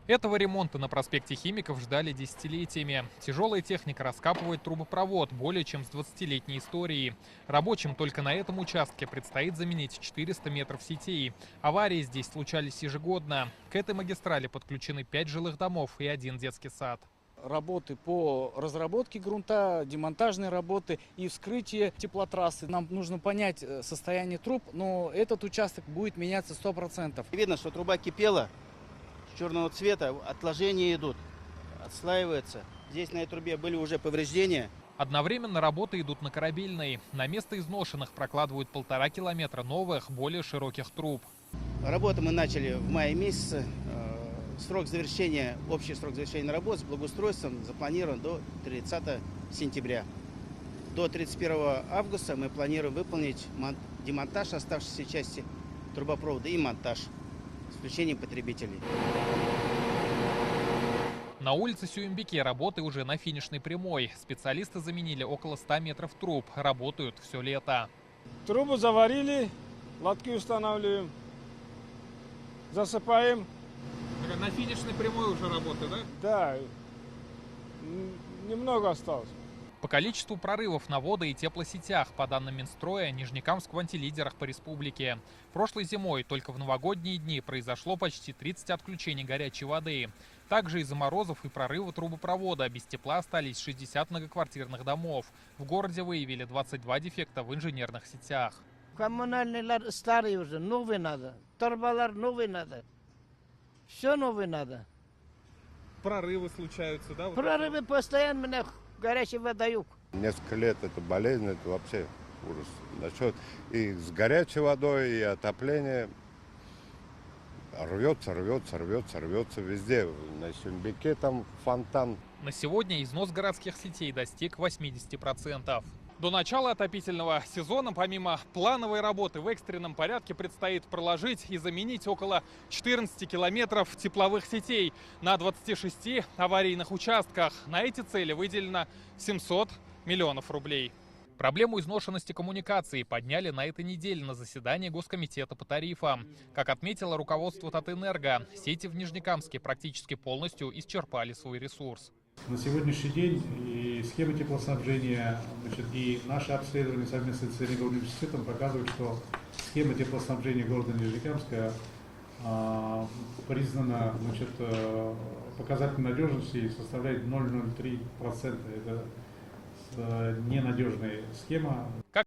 Этого ремонта на проспекте Химиков ждали десятилетиями. Тяжелая техника раскапывает трубопровод более чем с 20-летней историей. Рабочим только на этом участке предстоит заменить 400 метров сетей. Аварии здесь случались ежегодно. К этой магистрали подключены 5 жилых домов и 1 детский сад. Работы по разработке грунта, демонтажные работы и вскрытие теплотрассы. Нам нужно понять состояние труб, но этот участок будет меняться 100%. Видно, что труба кипела, черного цвета, отложения идут, отслаивается. Здесь на этой трубе были уже повреждения. Одновременно работы идут на Корабельной. На место изношенных прокладывают 1,5 километра новых, более широких труб. Работу мы начали в мае месяце. Общий срок завершения работ с благоустройством запланирован до 30 сентября. До 31 августа мы планируем выполнить демонтаж оставшейся части трубопровода и монтаж с включением потребителей. На улице Сюембике работы уже на финишной прямой. Специалисты заменили около 100 метров труб. Работают все лето. Трубу заварили, лотки устанавливаем, засыпаем. На финишной прямой уже работы, да? Да, немного осталось. По количеству прорывов на водо- и теплосетях, по данным Минстроя, Нижнекамск в антилидерах по республике. Прошлой зимой только в новогодние дни произошло почти 30 отключений горячей воды. Также из-за морозов и прорыва трубопровода без тепла остались 60 многоквартирных домов. В городе выявили 22 дефекта в инженерных сетях. Коммунальные старые уже, новые надо. Торбалар новые надо. Все новое надо. Прорывы случаются, да? Прорывы постоянно, меня горячий водоюг. Несколько лет это болезнь, это вообще ужас. Насчет и с горячей водой, и отопление рвется везде. На Сюмбике там фонтан. На сегодня износ городских сетей достиг 80%. До начала отопительного сезона, помимо плановой работы, в экстренном порядке предстоит проложить и заменить около 14 километров тепловых сетей на 26 аварийных участках. На эти цели выделено 700 миллионов рублей. Проблему изношенности коммуникаций подняли на этой неделе на заседании Госкомитета по тарифам. Как отметило руководство Татэнерго, сети в Нижнекамске практически полностью исчерпали свой ресурс. На сегодняшний день и схемы теплоснабжения, и наши обследования совместно с Центральным университетом показывают, что схема теплоснабжения города Нижнекамска признана показатель надежности составляет 0,03%. Это ненадежная схема. Как